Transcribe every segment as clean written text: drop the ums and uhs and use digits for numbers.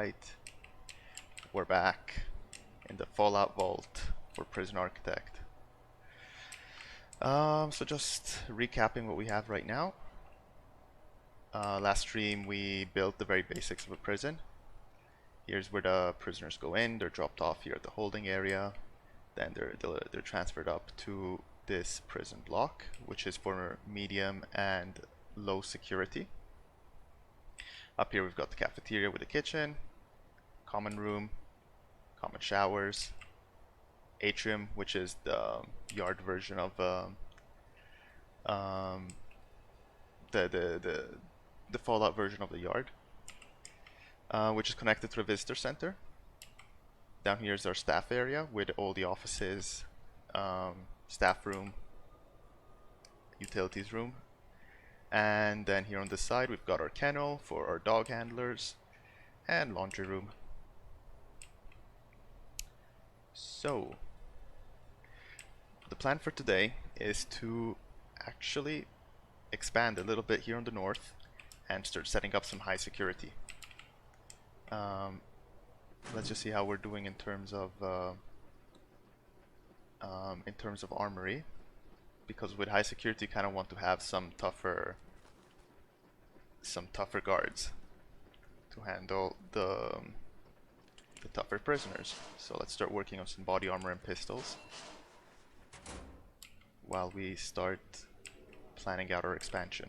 Alright, we're back in the Fallout Vault for Prison Architect. So just recapping what we have right now. Last stream we built the very basics of a prison. Here's where the prisoners go in. They're dropped off here at the holding area. Then they're transferred up to this prison block, which is for medium and low security. Up here we've got the cafeteria with a kitchen, common room, common showers, atrium, which is the yard version of the Fallout version of the yard, which is connected to the visitor center. Down here is our staff area with all the offices, staff room, utilities room. And then here on the side we've got our kennel for our dog handlers and laundry room. So the plan for today is to actually expand a little bit here on the north and start setting up some high security. Let's just see how we're doing in terms of armory, because with high security you kind of want to have some tougher guards to handle the tougher prisoners. So let's start working on some body armor and pistols while we start planning out our expansion.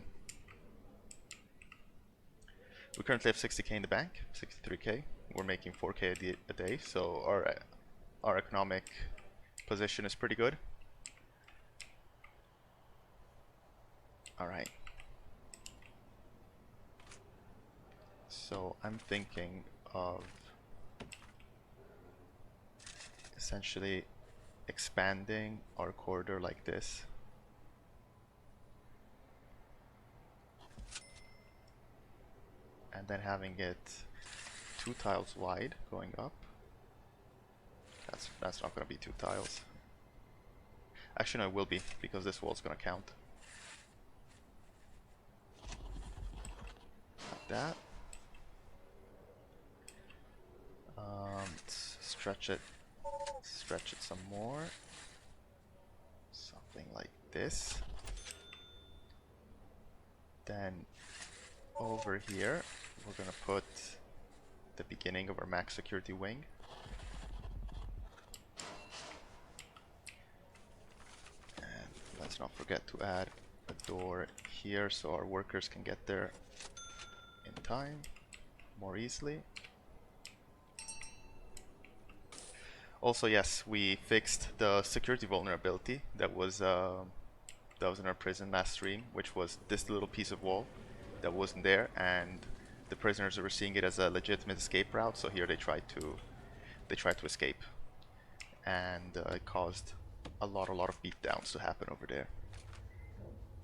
We currently have 60k in the bank, 63k. We're making 4k a day, so our economic position is pretty good. Alright. So I'm thinking of essentially expanding our corridor like this. And then having it 2 tiles wide going up. That's not going to be 2 tiles. Actually no, it will be, because this wall's going to count. Like that. Let's stretch it some more. Something like this. Then over here we're gonna put the beginning of our max security wing. And let's not forget to add a door here so our workers can get there in time more easily. Also, yes, we fixed the security vulnerability that was in our prison last stream, which was this little piece of wall that wasn't there, and the prisoners were seeing it as a legitimate escape route. So here they tried to escape, and it caused a lot of beatdowns to happen over there.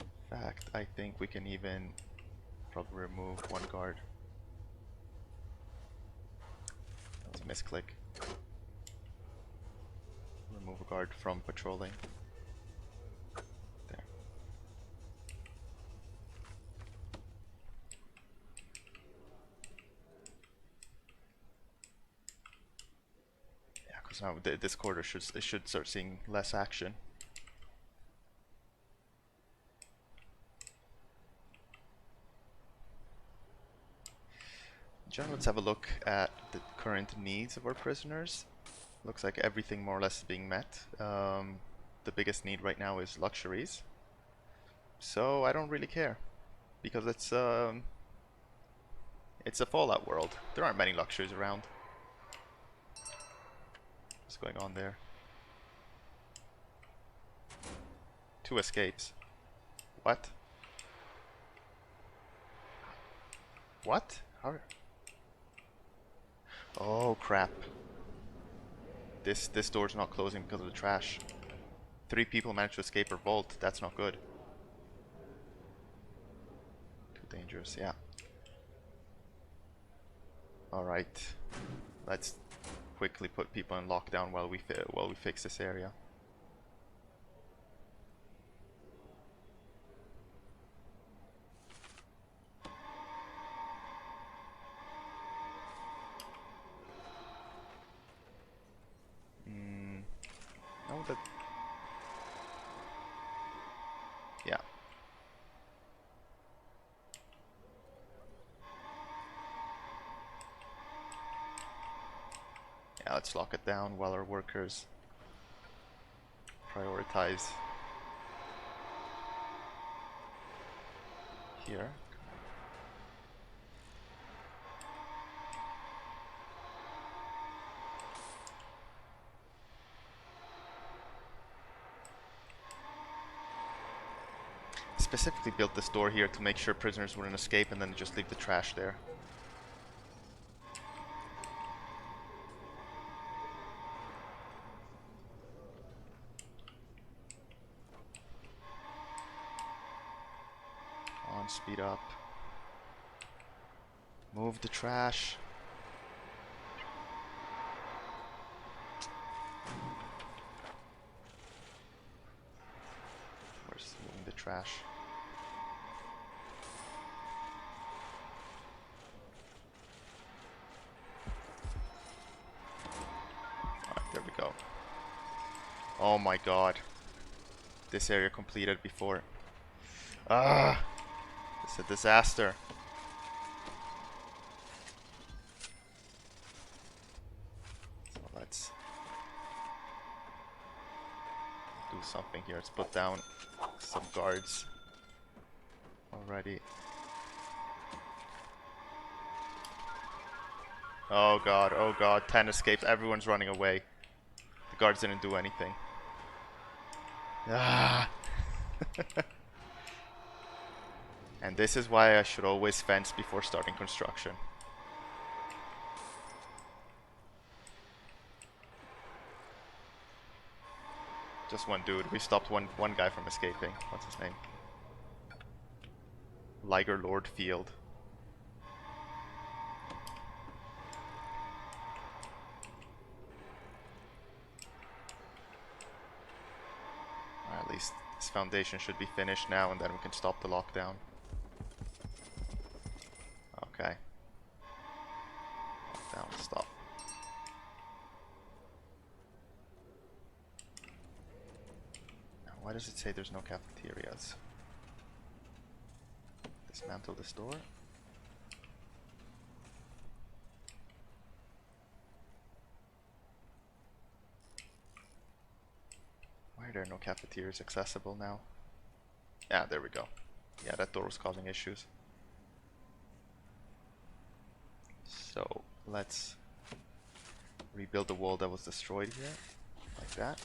In fact, I think we can even probably remove 1 guard. That was a misclick. Remove a guard from patrolling. There. Yeah, because now this quarter should start seeing less action. In general, let's have a look at the current needs of our prisoners. Looks like everything more or less is being met. The biggest need right now is luxuries. So I don't really care, because it's a Fallout world. There aren't many luxuries around. What's going on there? 2 escapes. What? What? How? Oh crap. This door's not closing because of the trash. 3 people managed to escape our vault. That's not good. Too dangerous, yeah. Alright. Let's quickly put people in lockdown while we fix this area. But yeah. Yeah, let's lock it down while our workers prioritize here. Specifically built this door here to make sure prisoners wouldn't escape and then just leave the trash there. On, speed up. Move the trash. Where's moving the trash? Alright, there we go. Oh my god. This area completed before. Ah! It's a disaster. So let's do something here. Let's put down some guards already. Oh god, 10 escapes. Everyone's running away. The guards didn't do anything. Ah! And this is why I should always fence before starting construction. Just one dude. We stopped one guy from escaping. What's his name? Liger Lord Field. At least this foundation should be finished now, and then we can stop the lockdown. Okay. Lockdown, stop. Now, why does it say there's no cafeterias? Dismantle this door. Why are there no cafeterias accessible now? Yeah, there we go. Yeah, that door was causing issues. So let's rebuild the wall that was destroyed here, like that.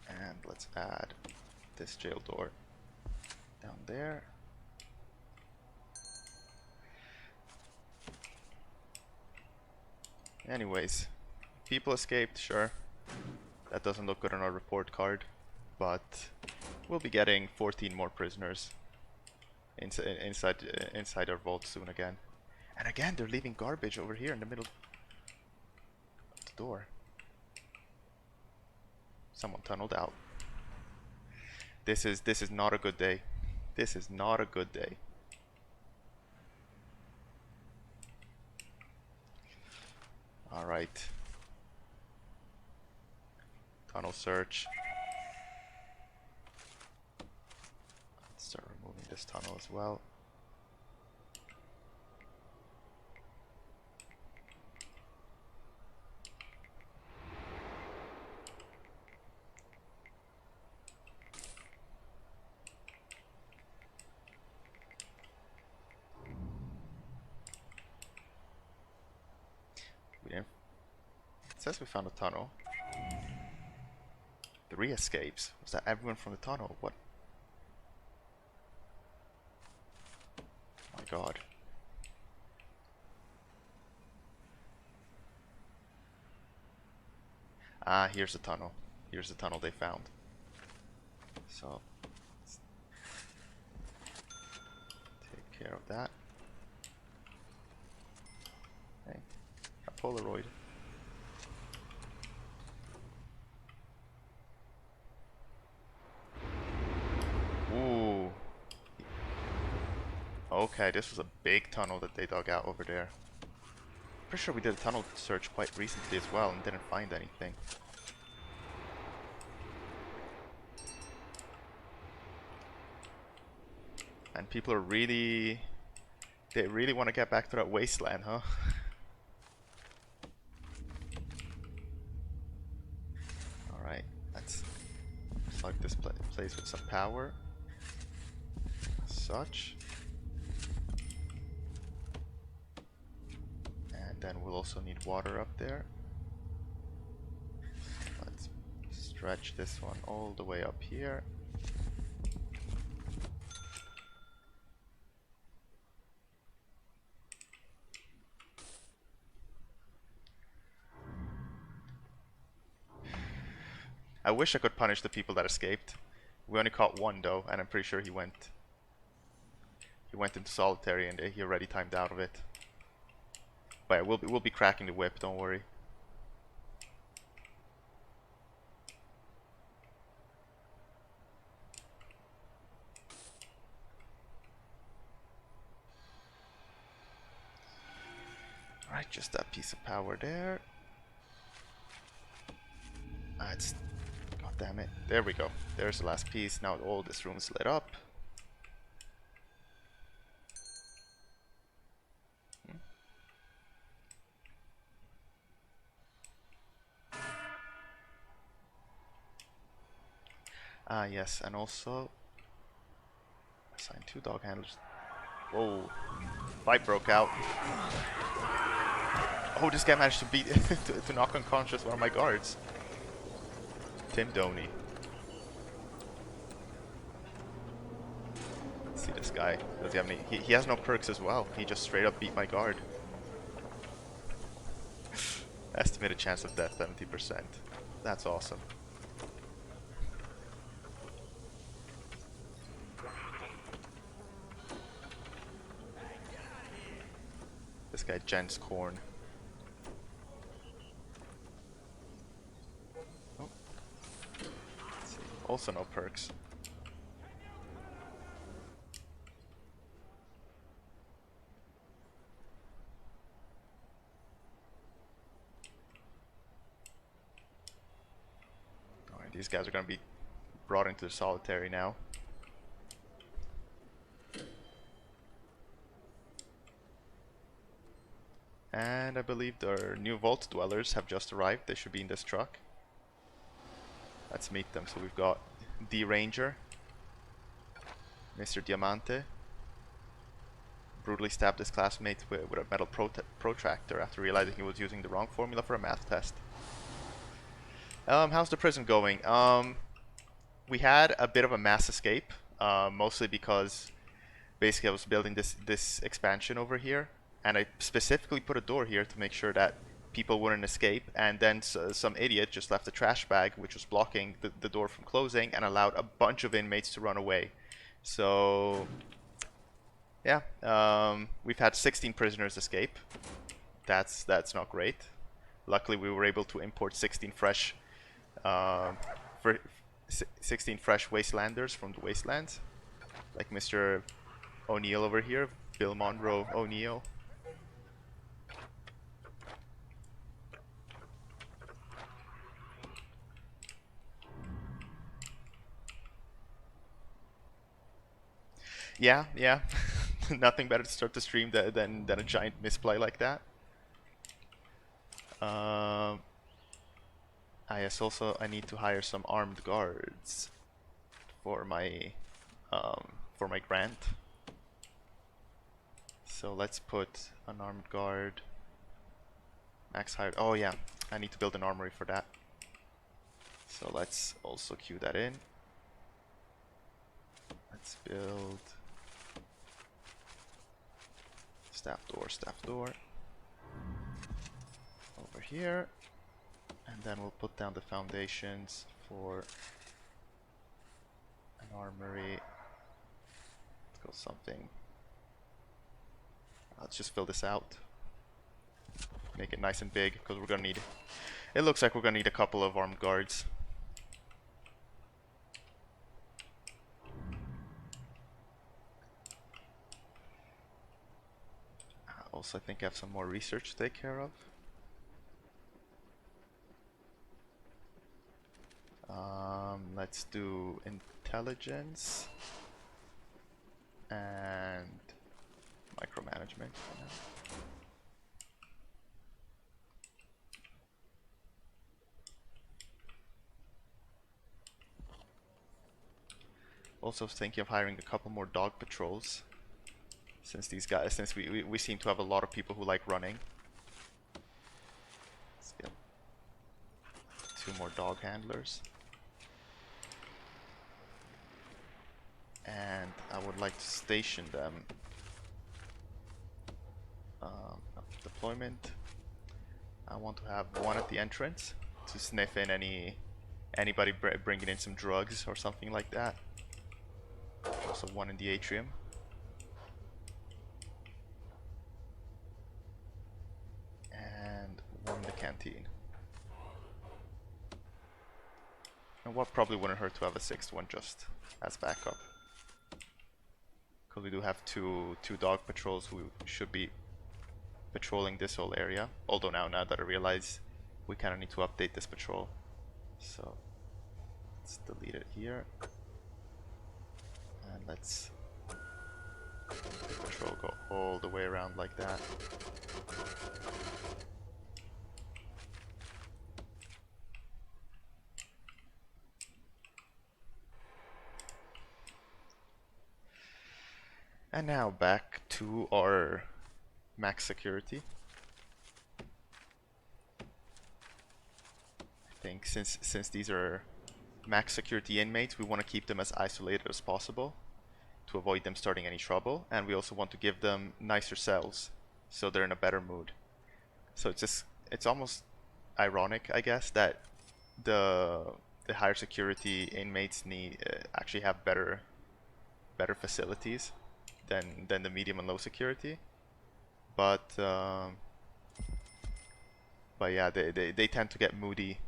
And let's add this jail door down there. Anyways, people escaped, sure. That doesn't look good on our report card, but we'll be getting 14 more prisoners inside our vault soon again. And again, they're leaving garbage over here in the middle of the door. Someone tunneled out. This is not a good day. This is not a good day. All right. Tunnel search. Let's start removing this tunnel as well. It says we found a tunnel. 3 escapes. Was that everyone from the tunnel? What? Oh my god. Ah, here's the tunnel. Here's the tunnel they found. So, let's take care of that. Hey, a Polaroid. Ooh. Okay, this was a big tunnel that they dug out over there. Pretty sure we did a tunnel search quite recently as well and didn't find anything. And people are really... They really want to get back to that wasteland, huh? Alright, let's plug this place with some power. Such. And then we'll also need water up there. Let's stretch this one all the way up here. I wish I could punish the people that escaped. We only caught one though, and I'm pretty sure he went into solitary and he already timed out of it. But yeah, we'll be cracking the whip, don't worry. Alright, just that piece of power there. It's... God damn it. There we go. There's the last piece. Now all this room is lit up. Ah, yes, and also assign 2 dog handlers. Whoa, fight broke out. Oh, this guy managed to beat to knock unconscious one of my guards. Tim Doney. Let's see this guy. Does he have any? He has no perks as well. He just straight up beat my guard. Estimated chance of death 70%. That's awesome. This guy gents corn. Oh. Let's see. Also no perks. Alright, these guys are gonna be brought into the solitary now. And I believe their new vault dwellers have just arrived. They should be in this truck. Let's meet them. So we've got D Ranger, Mr. Diamante, brutally stabbed his classmate with a metal protractor after realizing he was using the wrong formula for a math test. How's the prison going? We had a bit of a mass escape, mostly because basically I was building this expansion over here, and I specifically put a door here to make sure that people wouldn't escape, and then some idiot just left a trash bag which was blocking the door from closing and allowed a bunch of inmates to run away. So yeah, we've had 16 prisoners escape. That's not great. Luckily we were able to import 16 fresh 16 fresh wastelanders from the wastelands, like Mr. O'Neill over here, Bill Monroe O'Neill. Yeah, yeah. Nothing better to start the stream than a giant misplay like that. Yes, also I need to hire some armed guards for my grant. So let's put an armed guard. Max hired. Oh yeah, I need to build an armory for that. So let's also queue that in. Let's build staff door over here, and then we'll put down the foundations for an armory. Let's go something. Let's just fill this out. Make it nice and big, because we're gonna need... It looks like we're gonna need a couple of armed guards. Also, I think I have some more research to take care of. Let's do intelligence. and micromanagement. Also thinking of hiring a couple more dog patrols, since we seem to have a lot of people who like running. Let's get 2 more dog handlers. And I would like to station them. Deployment. I want to have 1 at the entrance to sniff in anybody bringing in some drugs or something like that. Also 1 in the atrium. And 1 in the canteen. And what probably wouldn't hurt to have a 6th one just as backup. Because we do have two dog patrols who should be patrolling this whole area. Although now that I realize we kind of need to update this patrol. So let's delete it here. And let's the patrol go all the way around like that. And now back to our max security. I think since these are max security inmates, we want to keep them as isolated as possible to avoid them starting any trouble, and we also want to give them nicer cells so they're in a better mood. So it's almost ironic, I guess, that the higher security inmates actually have better facilities than the medium and low security, but yeah, they tend to get moody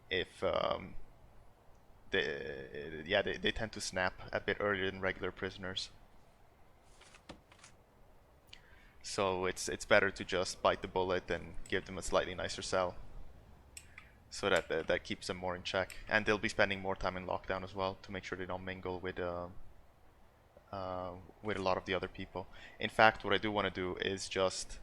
if they tend to snap a bit earlier than regular prisoners. So it's better to just bite the bullet and give them a slightly nicer cell, so that keeps them more in check, and they'll be spending more time in lockdown as well to make sure they don't mingle with a lot of the other people. In fact, what I do want to do is just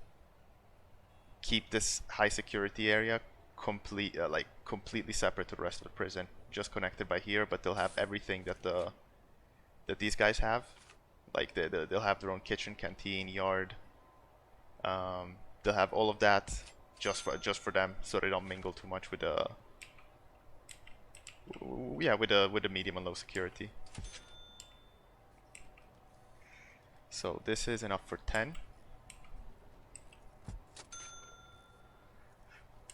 keep this high security area completely separate to the rest of the prison, just connected by here, but they'll have everything that these guys have. Like they'll have their own kitchen, canteen, yard. They'll have all of that just for them, so they don't mingle too much with the with the medium and low security. So this is enough for 10.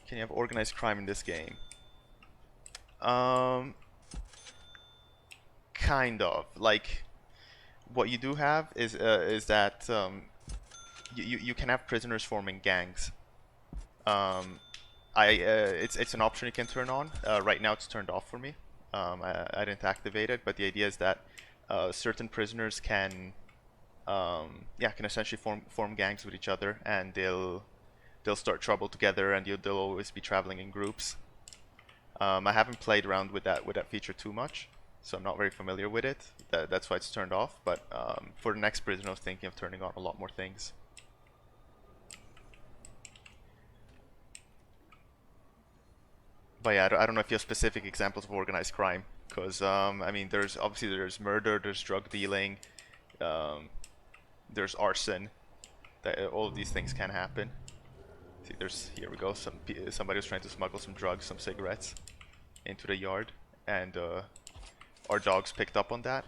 Can you have organized crime in this game? Kind of. Like, what you do have is that you can have prisoners forming gangs. It's an option you can turn on. Right now it's turned off for me. I didn't activate it, but the idea is that certain prisoners can essentially form gangs with each other, and they'll start trouble together, and they'll always be traveling in groups. I haven't played around with that feature too much, so I'm not very familiar with it. That's why it's turned off. But for the next prison, I was thinking of turning on a lot more things. But yeah, I don't know if you have specific examples of organized crime, because I mean, there's murder, there's drug dealing, there's arson. All of these things can happen. See, here we go. Somebody was trying to smuggle some drugs, some cigarettes, into the yard, and our dogs picked up on that.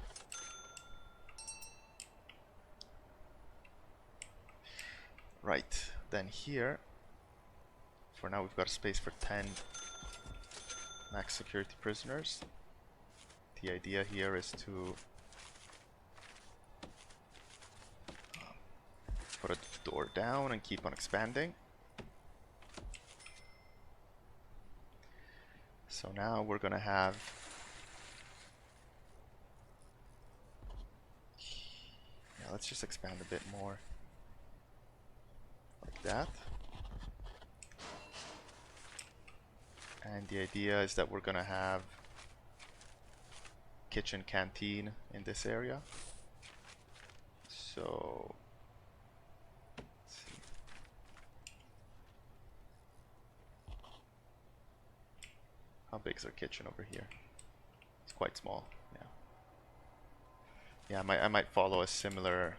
Right, then here, for now we've got a space for 10 max security prisoners. The idea here is to put a door down and keep on expanding. So now we're gonna have let's just expand a bit more like that. And the idea is that we're gonna have kitchen, canteen in this area. So let's see. How big is our kitchen over here? It's quite small. Yeah. Yeah, I might follow a similar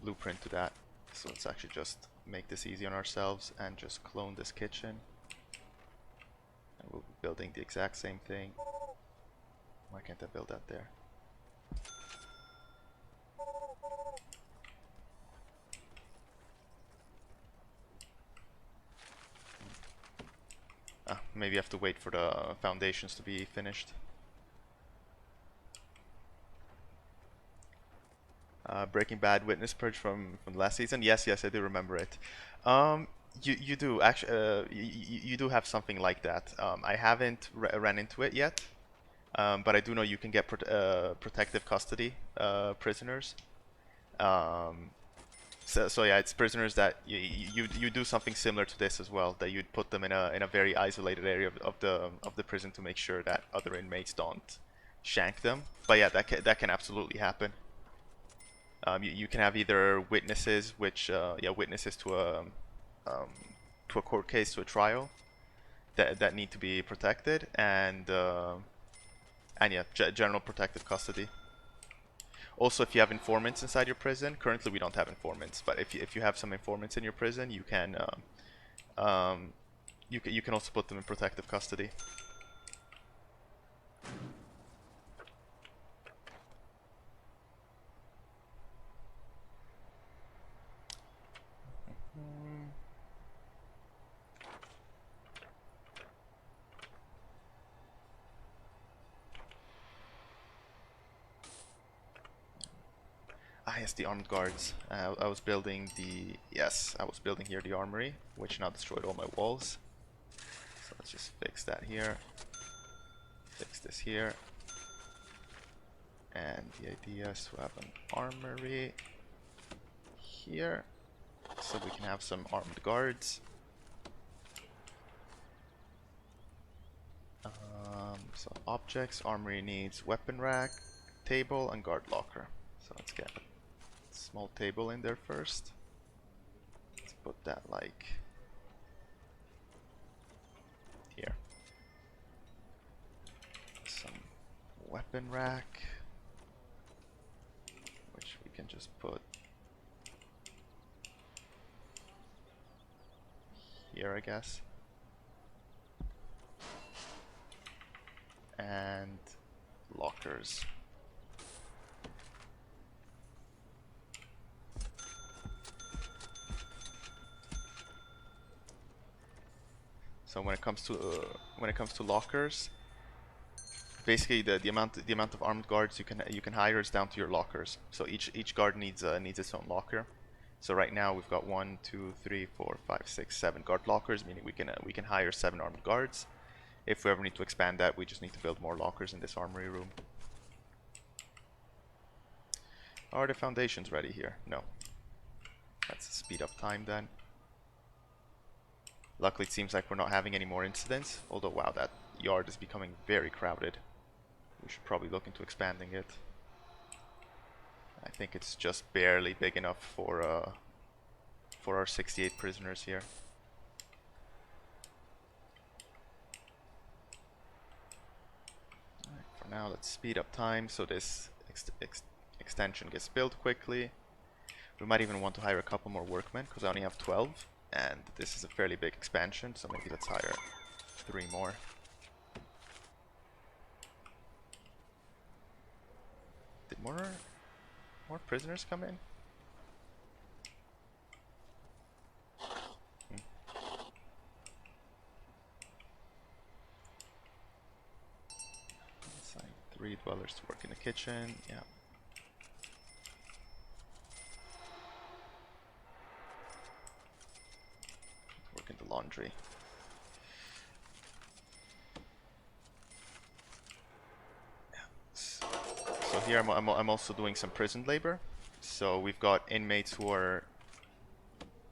blueprint to that. So let's actually just make this easy on ourselves and just clone this kitchen. And we'll be building the exact same thing. Why can't I build that there? Maybe I have to wait for the foundations to be finished. Breaking Bad witness purge from last season. Yes, I do remember it. You do actually you do have something like that. I haven't ran into it yet, but I do know you can get protective custody prisoners. Um, so yeah, it's prisoners that you do something similar to this as well. That you'd put them in a very isolated area of the prison to make sure that other inmates don't shank them. But yeah, that can absolutely happen. You can have either witnesses, which witnesses to a court case, to a trial, that need to be protected, and yeah, general protective custody. Also, if you have informants inside your prison, currently we don't have informants, but if you have some informants in your prison, you can you can also put them in protective custody. Yes, the armed guards. I was building I was building here the armory, which now destroyed all my walls. So let's just fix that here. Fix this here. And the idea is to have an armory here, so we can have some armed guards. So objects, armory needs weapon rack, table, and guard locker. So let's get a small table in there first. Let's put that like here. Some weapon rack, which we can just put here, I guess. And lockers. So when it comes to lockers, basically the amount of armed guards you can hire is down to your lockers. So each guard needs its own locker. So right now we've got 1, 2, 3, 4, 5, 6, 7 guard lockers, meaning we can hire 7 armed guards. If we ever need to expand that, we just need to build more lockers in this armory room. Are the foundations ready here? No. Let's speed up time then. Luckily it seems like we're not having any more incidents, although wow, that yard is becoming very crowded. We should probably look into expanding it. I think it's just barely big enough for our 68 prisoners here. Alright, for now let's speed up time so this extension gets built quickly. We might even want to hire a couple more workmen because I only have 12 and this is a fairly big expansion, so maybe let's hire 3 more. Did more prisoners come in? Assign 3 dwellers to work in the kitchen. Yeah. Work in the laundry. So here I'm also doing some prison labor. So we've got inmates who are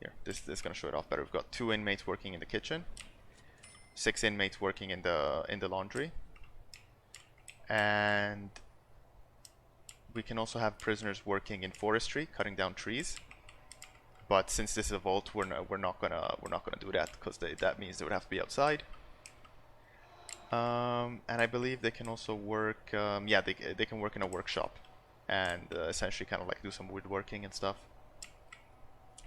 here. This is gonna show it off better. We've got 2 inmates working in the kitchen, 6 inmates working in the laundry, and We can also have prisoners working in forestry, cutting down trees. But since this is a vault, we're not gonna do that because that means they would have to be outside. And I believe they can also work. Yeah, they can work in a workshop, and essentially kind of like do some woodworking and stuff.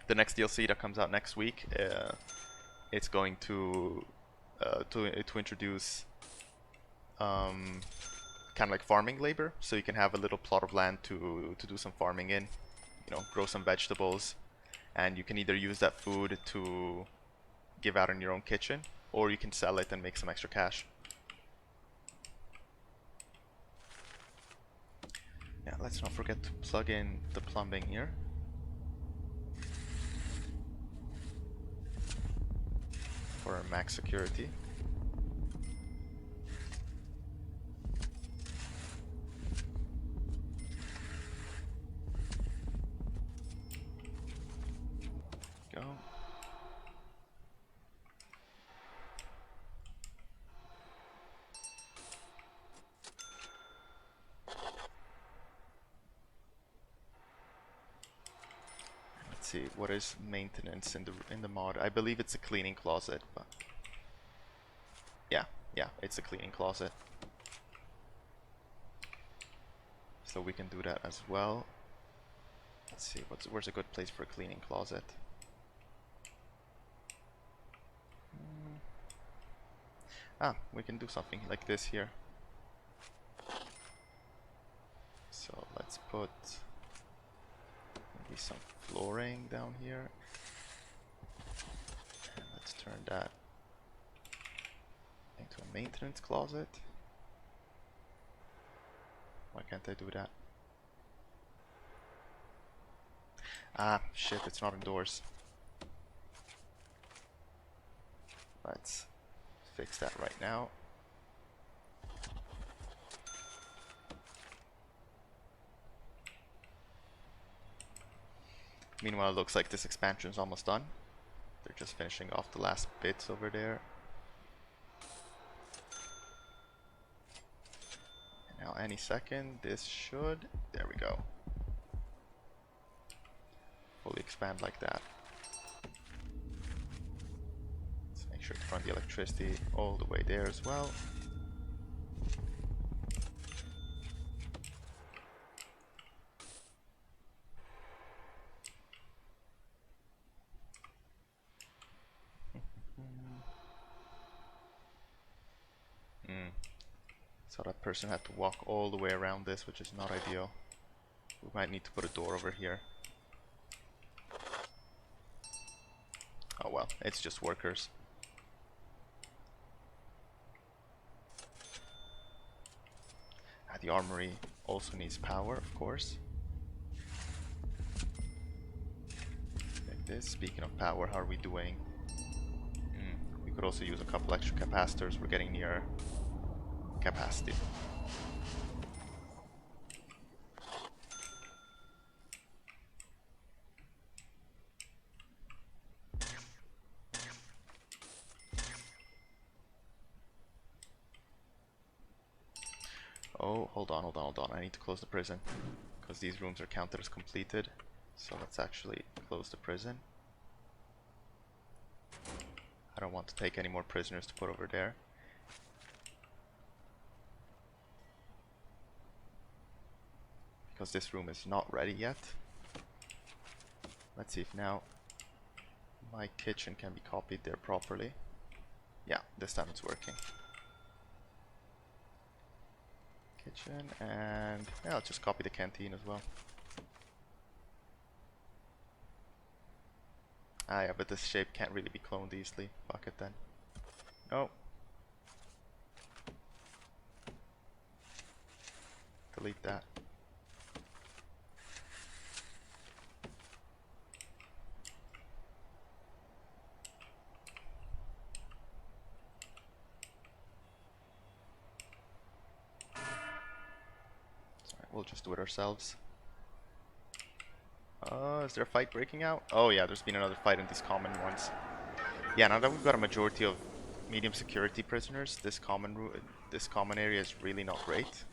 The next DLC that comes out next week, it's going to introduce kind of like farming labor, so you can have a little plot of land to do some farming in, grow some vegetables, and you can either use that food to give out in your own kitchen, or you can sell it and make some extra cash. Yeah, let's not forget to plug in the plumbing here. For our max security. Go. Let's see, what is maintenance in the mod? I believe it's a cleaning closet, but yeah, it's a cleaning closet. So we can do that as well. Let's see, where's a good place for a cleaning closet? We can do something like this here. So let's put maybe some flooring down here. And let's turn that into a maintenance closet. Why can't I do that? Shit, it's not indoors. Let's fix that right now. Meanwhile, it looks like this expansion is almost done. They're just finishing off the last bits over there. And now any second, this should... There we go. Fully expand like that. Let's make sure to run the electricity all the way there as well. So that person had to walk all the way around this, which is not ideal. We might need to put a door over here. Oh well, it's just workers. The armory also needs power, of course. Like this. Speaking of power, how are we doing? We could also use a couple extra capacitors. We're getting near capacity. Oh, hold on. I need to close the prison because these rooms are counted as completed. So let's actually close the prison. I don't want to take any more prisoners to put over there. Because this room is not ready yet. Let's see if now my kitchen can be copied there properly. Yeah, this time it's working. Kitchen, and yeah, I'll just copy the canteen as well. Yeah, but this shape can't really be cloned easily. Fuck it then. No. Delete that. We'll just do it ourselves. Is there a fight breaking out? Oh yeah, there's been another fight in these common ones. Yeah, now that we've got a majority of medium security prisoners, this common area is really not great.